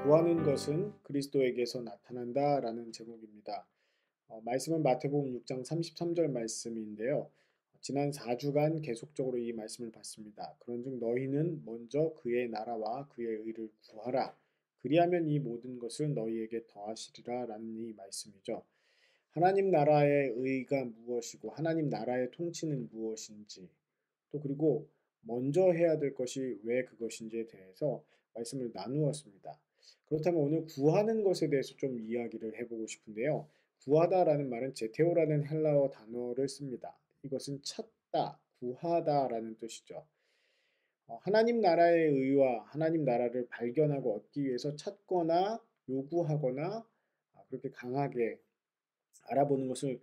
구하는 것은 그리스도에게서 나타난다 라는 제목입니다. 말씀은 마태복음 6장 33절 말씀인데요. 지난 4주간 계속적으로 이 말씀을 봤습니다. 그런즉 너희는 먼저 그의 나라와 그의 의를 구하라. 그리하면 이 모든 것을 너희에게 더하시리라 라는 이 말씀이죠. 하나님 나라의 의가 무엇이고 하나님 나라의 통치는 무엇인지 또 그리고 먼저 해야 될 것이 왜 그것인지에 대해서 말씀을 나누었습니다. 그렇다면 오늘 구하는 것에 대해서 좀 이야기를 해보고 싶은데요. 구하다라는 말은 제테오라는 헬라어 단어를 씁니다. 이것은 찾다, 구하다라는 뜻이죠. 하나님 나라의 의와 하나님 나라를 발견하고 얻기 위해서 찾거나 요구하거나 그렇게 강하게 알아보는 것을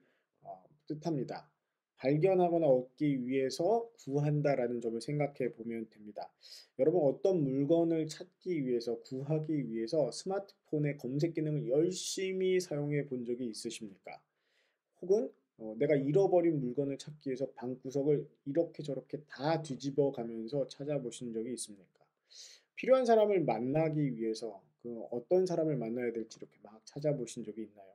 뜻합니다. 발견하거나 얻기 위해서 구한다라는 점을 생각해 보면 됩니다. 여러분 어떤 물건을 찾기 위해서 구하기 위해서 스마트폰의 검색 기능을 열심히 사용해 본 적이 있으십니까? 혹은 내가 잃어버린 물건을 찾기 위해서 방구석을 이렇게 저렇게 다 뒤집어 가면서 찾아보신 적이 있습니까? 필요한 사람을 만나기 위해서 그 어떤 사람을 만나야 될지 이렇게 막 찾아보신 적이 있나요?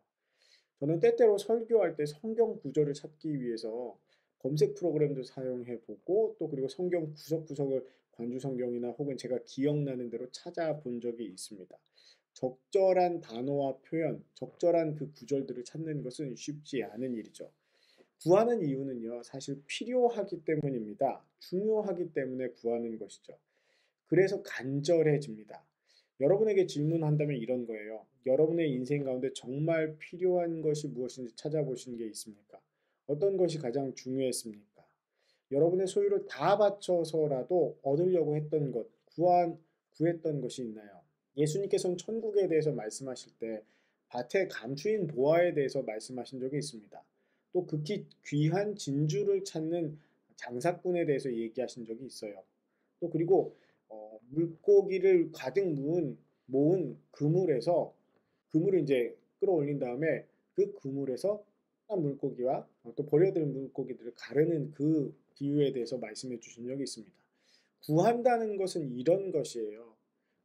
저는 때때로 설교할 때 성경 구절을 찾기 위해서 검색 프로그램도 사용해 보고 또 그리고 성경 구석구석을 관주 성경이나 혹은 제가 기억나는 대로 찾아본 적이 있습니다. 적절한 단어와 표현, 적절한 그 구절들을 찾는 것은 쉽지 않은 일이죠. 구하는 이유는요, 사실 필요하기 때문입니다. 중요하기 때문에 구하는 것이죠. 그래서 간절해집니다. 여러분에게 질문한다면 이런 거예요. 여러분의 인생 가운데 정말 필요한 것이 무엇인지 찾아보신 게 있습니까? 어떤 것이 가장 중요했습니까? 여러분의 소유를 다 바쳐서라도 얻으려고 했던 것, 구했던 것이 있나요? 예수님께서는 천국에 대해서 말씀하실 때 밭의 감추인 보화에 대해서 말씀하신 적이 있습니다. 또 극히 귀한 진주를 찾는 장사꾼에 대해서 얘기하신 적이 있어요. 또 그리고 물고기를 가득 모은 그물에서 그물을 이제 끌어올린 다음에 그 그물에서 한 물고기와 또 버려진 물고기들을 가르는 그 비유에 대해서 말씀해 주신 적이 있습니다. 구한다는 것은 이런 것이에요.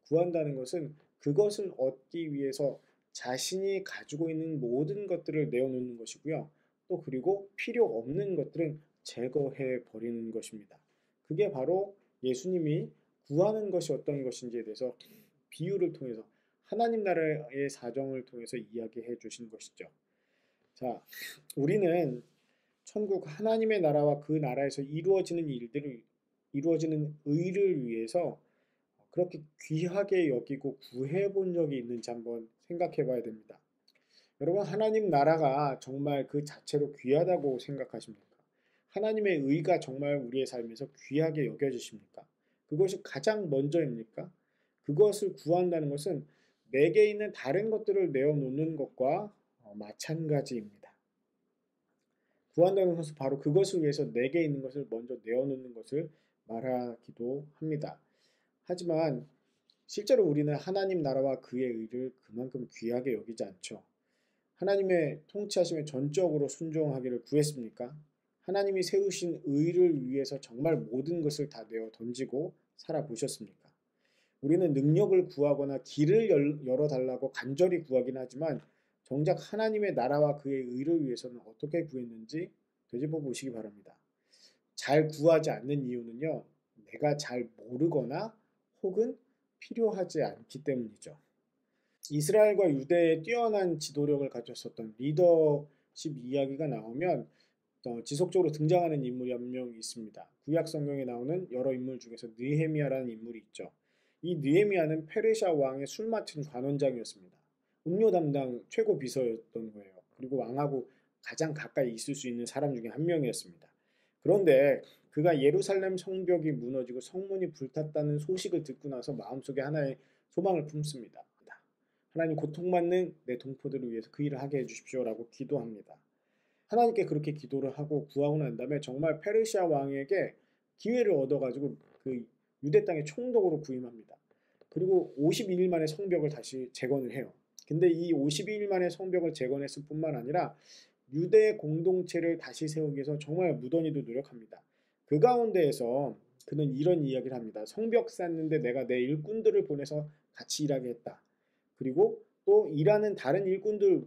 구한다는 것은 그것을 얻기 위해서 자신이 가지고 있는 모든 것들을 내어놓는 것이고요. 또 그리고 필요 없는 것들은 제거해 버리는 것입니다. 그게 바로 예수님이 구하는 것이 어떤 것인지에 대해서 비유를 통해서 하나님 나라의 사정을 통해서 이야기해 주신 것이죠. 자, 우리는 천국 하나님의 나라와 그 나라에서 이루어지는 의를 위해서 그렇게 귀하게 여기고 구해 본 적이 있는지 한번 생각해 봐야 됩니다. 여러분, 하나님 나라가 정말 그 자체로 귀하다고 생각하십니까? 하나님의 의가 정말 우리의 삶에서 귀하게 여겨지십니까? 그것이 가장 먼저입니까? 그것을 구한다는 것은 내게 있는 다른 것들을 내어놓는 것과 마찬가지입니다. 구한다는 것은 바로 그것을 위해서 내게 있는 것을 먼저 내어놓는 것을 말하기도 합니다. 하지만 실제로 우리는 하나님 나라와 그의 의를 그만큼 귀하게 여기지 않죠. 하나님의 통치하심에 전적으로 순종하기를 구했습니까? 하나님이 세우신 의를 위해서 정말 모든 것을 다 내어 던지고 살아보셨습니까? 우리는 능력을 구하거나 길을 열어달라고 간절히 구하긴 하지만 정작 하나님의 나라와 그의 의를 위해서는 어떻게 구했는지 되짚어 보시기 바랍니다. 잘 구하지 않는 이유는요, 내가 잘 모르거나 혹은 필요하지 않기 때문이죠. 이스라엘과 유대의 뛰어난 지도력을 가졌었던 리더십 이야기가 나오면 지속적으로 등장하는 인물이 한 명 있습니다. 구약 성경에 나오는 여러 인물 중에서 느헤미야라는 인물이 있죠. 이 느헤미야는 페르시아 왕의 술 맡은 관원장이었습니다. 음료 담당 최고 비서였던 거예요. 그리고 왕하고 가장 가까이 있을 수 있는 사람 중에 한 명이었습니다. 그런데 그가 예루살렘 성벽이 무너지고 성문이 불탔다는 소식을 듣고 나서 마음속에 하나의 소망을 품습니다. 하나님, 고통받는 내 동포들을 위해서 그 일을 하게 해주십시오라고 기도합니다. 하나님께 그렇게 기도를 하고 구하고 난 다음에 정말 페르시아 왕에게 기회를 얻어가지고 그 유대 땅의 총독으로 부임합니다. 그리고 52일 만에 성벽을 다시 재건을 해요. 근데 이 52일 만에 성벽을 재건했을 뿐만 아니라 유대 공동체를 다시 세우기 위해서 정말 무던히도 노력합니다. 그 가운데에서 그는 이런 이야기를 합니다. 성벽 쌓는데 내가 내 일꾼들을 보내서 같이 일하게 했다. 그리고 또 일하는 다른 일꾼들,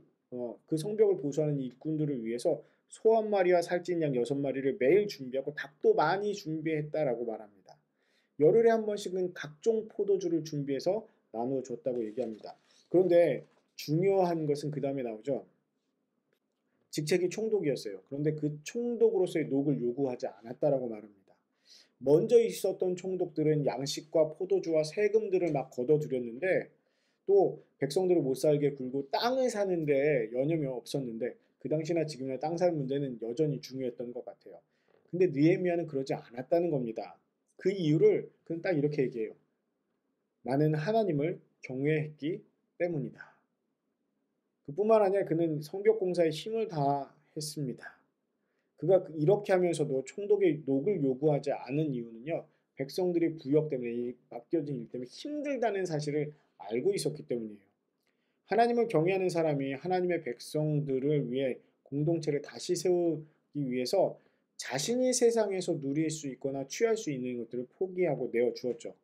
그 성벽을 보수하는 일꾼들을 위해서 소 한 마리와 살찐 양 6마리를 매일 준비하고 닭도 많이 준비했다라고 말합니다. 열흘에 한 번씩은 각종 포도주를 준비해서 나누어 줬다고 얘기합니다. 그런데 중요한 것은 그 다음에 나오죠. 직책이 총독이었어요. 그런데 그 총독으로서의 녹을 요구하지 않았다라고 말합니다. 먼저 있었던 총독들은 양식과 포도주와 세금들을 막 걷어들였는데 또 백성들을 못 살게 굴고 땅을 사는데 여념이 없었는데 그 당시나 지금이나 땅 살 문제는 여전히 중요했던 것 같아요. 근데 느헤미야는 그러지 않았다는 겁니다. 그 이유를 그는 딱 이렇게 얘기해요. 나는 하나님을 경외했기 때문이다. 그뿐만 아니라 그는 성벽 공사에 힘을 다했습니다. 그가 이렇게 하면서도 총독의 녹을 요구하지 않은 이유는요. 백성들이 부역 때문에 맡겨진 일 때문에 힘들다는 사실을 알고 있었기 때문이에요. 하나님을 경외하는 사람이 하나님의 백성들을 위해 공동체를 다시 세우기 위해서 자신이 세상에서 누릴 수 있거나 취할 수 있는 것들을 포기하고 내어 주었죠.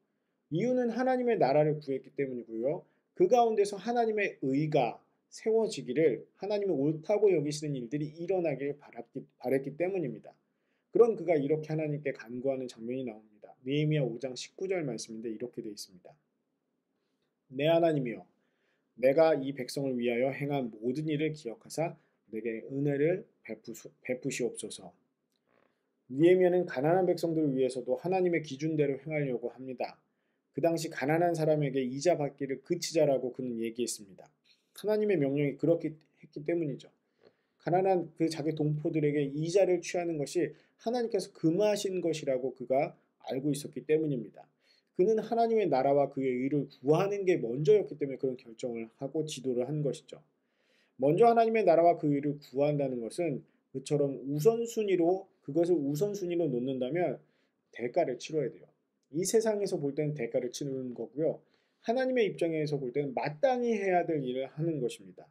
이유는 하나님의 나라를 구했기 때문이고요. 그 가운데서 하나님의 의가 세워지기를 하나님의 옳다고 여기시는 일들이 일어나길 바랬기 때문입니다. 그런 그가 이렇게 하나님께 간구하는 장면이 나옵니다. 느헤미야 5장 19절 말씀인데 이렇게 되어 있습니다. 내 하나님이여 내가 이 백성을 위하여 행한 모든 일을 기억하사 내게 은혜를 베푸시옵소서. 느헤미야는 가난한 백성들을 위해서도 하나님의 기준대로 행하려고 합니다. 그 당시 가난한 사람에게 이자 받기를 그치자라고 그는 얘기했습니다. 하나님의 명령이 그렇게 했기 때문이죠. 가난한 그 자기 동포들에게 이자를 취하는 것이 하나님께서 금하신 것이라고 그가 알고 있었기 때문입니다. 그는 하나님의 나라와 그의 의를 구하는 게 먼저였기 때문에 그런 결정을 하고 지도를 한 것이죠. 먼저 하나님의 나라와 그 의를 구한다는 것은 그처럼 그것을 우선순위로 놓는다면 대가를 치러야 돼요. 이 세상에서 볼 때는 대가를 치르는 거고요. 하나님의 입장에서 볼 때는 마땅히 해야 될 일을 하는 것입니다.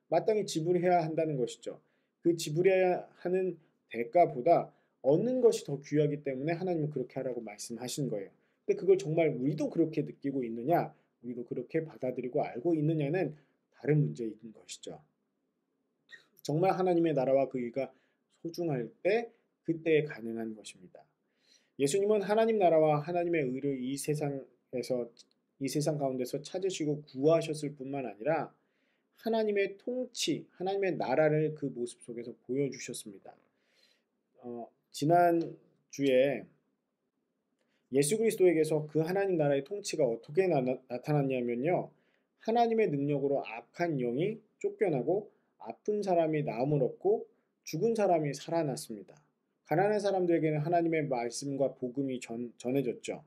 마땅히 지불해야 한다는 것이죠. 그 지불해야 하는 대가보다 얻는 것이 더 귀하기 때문에 하나님은 그렇게 하라고 말씀하신 거예요. 근데 그걸 정말 우리도 그렇게 느끼고 있느냐, 우리도 그렇게 받아들이고 알고 있느냐는 다른 문제인 것이죠. 정말 하나님의 나라와 그 의가 소중할 때 그때 가능한 것입니다. 예수님은 하나님 나라와 하나님의 의를 이 세상 가운데서 찾으시고 구하셨을 뿐만 아니라 하나님의 통치, 하나님의 나라를 그 모습 속에서 보여주셨습니다. 지난 주에 예수 그리스도에게서 그 하나님 나라의 통치가 어떻게 나타났냐면요. 하나님의 능력으로 악한 영이 쫓겨나고 아픈 사람이 나음을 얻고 죽은 사람이 살아났습니다. 가난한 사람들에게는 하나님의 말씀과 복음이 전해졌죠.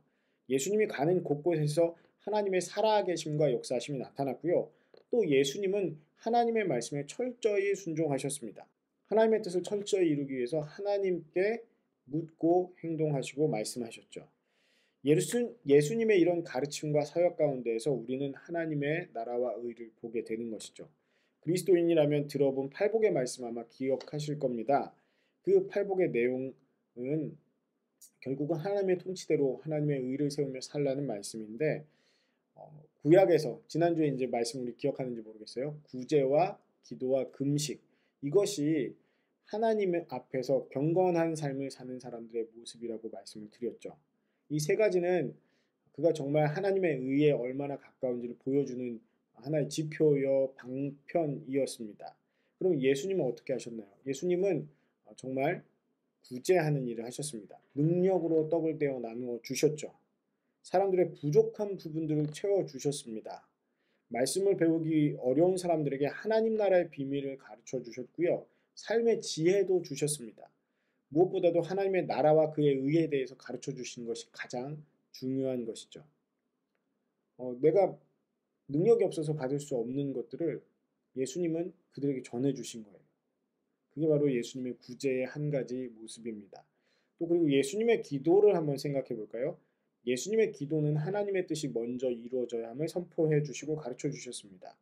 예수님이 가는 곳곳에서 하나님의 살아계심과 역사하심이 나타났고요. 또 예수님은 하나님의 말씀에 철저히 순종하셨습니다. 하나님의 뜻을 철저히 이루기 위해서 하나님께 묻고 행동하시고 말씀하셨죠. 예수님의 이런 가르침과 사역 가운데에서 우리는 하나님의 나라와 의를 보게 되는 것이죠. 그리스도인이라면 들어본 팔복의 말씀 아마 기억하실 겁니다. 그 팔복의 내용은 결국은 하나님의 통치대로 하나님의 의를 세우며 살라는 말씀인데 구약에서 지난주에 이제 말씀 우리 기억하는지 모르겠어요. 구제와 기도와 금식 이것이 하나님 앞에서 경건한 삶을 사는 사람들의 모습이라고 말씀을 드렸죠. 이 세 가지는 그가 정말 하나님의 의에 얼마나 가까운지를 보여주는 하나의 지표여 방편이었습니다. 그럼 예수님은 어떻게 하셨나요? 예수님은 정말 구제하는 일을 하셨습니다. 능력으로 떡을 떼어 나누어 주셨죠. 사람들의 부족한 부분들을 채워주셨습니다. 말씀을 배우기 어려운 사람들에게 하나님 나라의 비밀을 가르쳐 주셨고요. 삶의 지혜도 주셨습니다. 무엇보다도 하나님의 나라와 그의 의에 대해서 가르쳐 주신 것이 가장 중요한 것이죠. 내가 능력이 없어서 받을 수 없는 것들을 예수님은 그들에게 전해 주신 거예요. 그게 바로 예수님의 구제의 한 가지 모습입니다. 또 그리고 예수님의 기도를 한번 생각해 볼까요? 예수님의 기도는 하나님의 뜻이 먼저 이루어져야 함을 선포해 주시고 가르쳐 주셨습니다.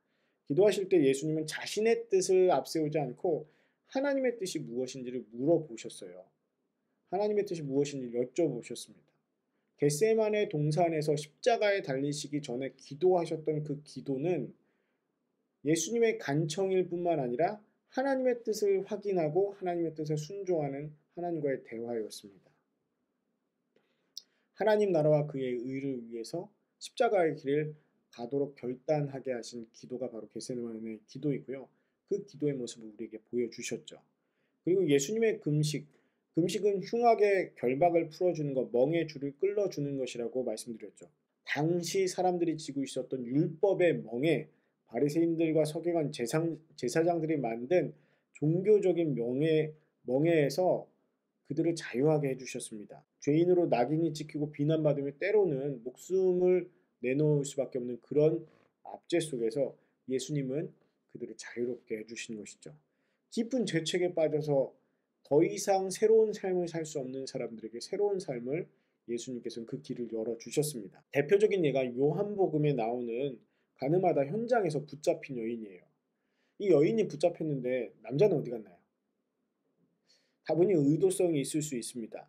기도하실 때 예수님은 자신의 뜻을 앞세우지 않고 하나님의 뜻이 무엇인지를 물어보셨어요. 하나님의 뜻이 무엇인지 여쭤보셨습니다. 겟세마네 동산에서 십자가에 달리시기 전에 기도하셨던 그 기도는 예수님의 간청일 뿐만 아니라 하나님의 뜻을 확인하고 하나님의 뜻에 순종하는 하나님과의 대화였습니다. 하나님 나라와 그의 의를 위해서 십자가의 길을 가도록 결단하게 하신 기도가 바로 겟세마네 기도이고요. 그 기도의 모습을 우리에게 보여주셨죠. 그리고 예수님의 금식은 흉악의 결박을 풀어주는 것, 멍에 줄을 끌어주는 것이라고 말씀드렸죠. 당시 사람들이 지고 있었던 율법의 멍에 바리새인들과 서기관 제사장들이 만든 종교적인 멍에에서 그들을 자유하게 해주셨습니다. 죄인으로 낙인이 찍히고 비난받으며 때로는 목숨을 내놓을 수밖에 없는 그런 압제 속에서 예수님은 그들을 자유롭게 해주신 것이죠. 깊은 죄책에 빠져서 더 이상 새로운 삶을 살 수 없는 사람들에게 새로운 삶을 예수님께서는 그 길을 열어주셨습니다. 대표적인 예가 요한복음에 나오는 가늠하다 현장에서 붙잡힌 여인이에요. 이 여인이 붙잡혔는데 남자는 어디 갔나요? 다분히 의도성이 있을 수 있습니다.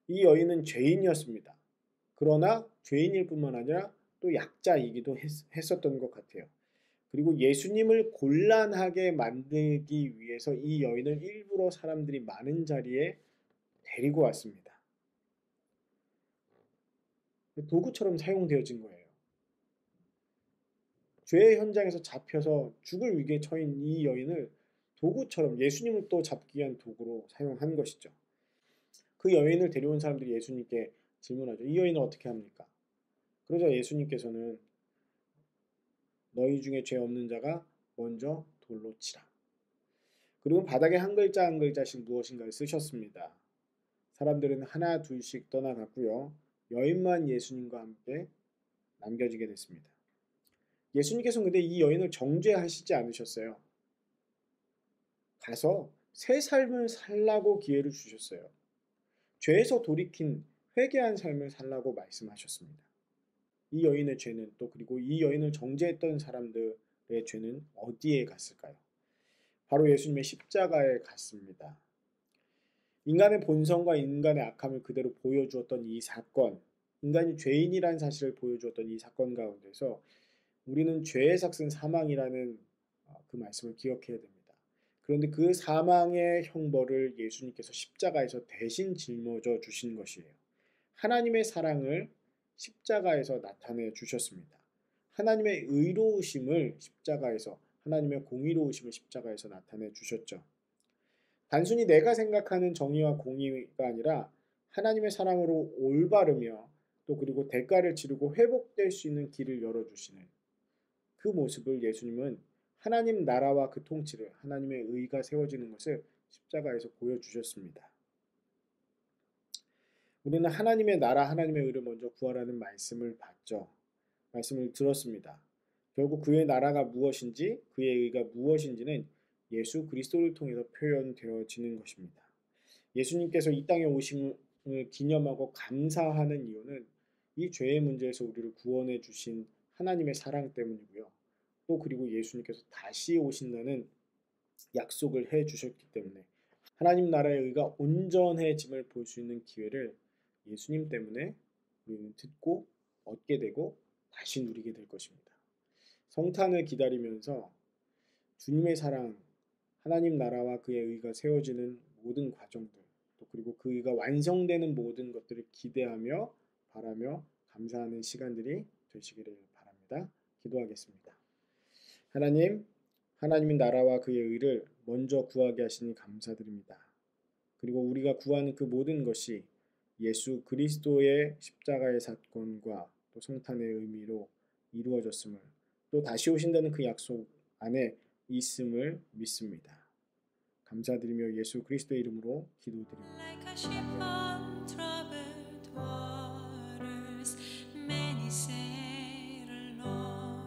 이 여인은 죄인이었습니다. 그러나 죄인일 뿐만 아니라 또 약자이기도 했었던 것 같아요. 그리고 예수님을 곤란하게 만들기 위해서 이 여인을 일부러 사람들이 많은 자리에 데리고 왔습니다. 도구처럼 사용되어진 거예요. 죄의 현장에서 잡혀서 죽을 위기에 처인 이 여인을 도구처럼 예수님을 또 잡기 위한 도구로 사용한 것이죠. 그 여인을 데려온 사람들이 예수님께 질문하죠. 이 여인은 어떻게 합니까? 그러자 예수님께서는 너희 중에 죄 없는 자가 먼저 돌로 치라. 그리고 바닥에 한 글자 한 글자씩 무엇인가를 쓰셨습니다. 사람들은 하나 둘씩 떠나갔고요. 여인만 예수님과 함께 남겨지게 됐습니다. 예수님께서는 근데 이 여인을 정죄하시지 않으셨어요. 가서 새 삶을 살라고 기회를 주셨어요. 죄에서 돌이킨 회개한 삶을 살라고 말씀하셨습니다. 이 여인의 죄는 또 그리고 이 여인을 정죄했던 사람들의 죄는 어디에 갔을까요? 바로 예수님의 십자가에 갔습니다. 인간의 본성과 인간의 악함을 그대로 보여주었던 이 사건, 인간이 죄인이라는 사실을 보여주었던 이 사건 가운데서 우리는 죄의 삭은 사망이라는 그 말씀을 기억해야 됩니다. 그런데 그 사망의 형벌을 예수님께서 십자가에서 대신 짊어져 주신 것이에요. 하나님의 사랑을 십자가에서 나타내 주셨습니다. 하나님의 의로우심을 십자가에서, 하나님의 공의로우심을 십자가에서 나타내 주셨죠. 단순히 내가 생각하는 정의와 공의가 아니라 하나님의 사랑으로 올바르며 또 그리고 대가를 치르고 회복될 수 있는 길을 열어주시는 그 모습을 예수님은 하나님 나라와 그 통치를, 하나님의 의가 세워지는 것을 십자가에서 보여주셨습니다. 우리는 하나님의 나라, 하나님의 의를 먼저 구하라는 말씀을 봤죠. 말씀을 들었습니다. 결국 그의 나라가 무엇인지, 그의 의가 무엇인지는 예수 그리스도를 통해서 표현되어지는 것입니다. 예수님께서 이 땅에 오심을 기념하고 감사하는 이유는 이 죄의 문제에서 우리를 구원해 주신 하나님의 사랑 때문이고요. 또 그리고 예수님께서 다시 오신다는 약속을 해 주셨기 때문에 하나님 나라의 의가 온전해짐을 볼 수 있는 기회를 예수님 때문에 우리는 듣고 얻게 되고 다시 누리게 될 것입니다. 성탄을 기다리면서 주님의 사랑, 하나님 나라와 그의 의가 세워지는 모든 과정들, 또 그리고 그 의가 완성되는 모든 것들을 기대하며 바라며 감사하는 시간들이 되시기를 바랍니다. 기도하겠습니다. 하나님, 하나님의 나라와 그의 의를 먼저 구하게 하시니 감사드립니다. 그리고 우리가 구하는 그 모든 것이 예수 그리스도의 십자가의 사건과 또 성탄의 의미로 이루어졌음을, 또 다시 오신다는 그 약속 안에 있음을 믿습니다. 감사드리며 예수 그리스도의 이름으로 기도드립니다. Like a ship on troubled waters, many sail alone.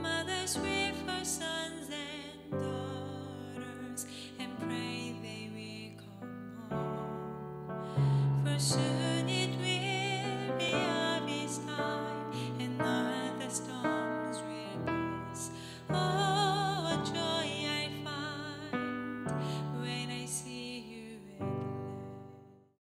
Mothers weep for sons and daughters and pray they will come home. For soon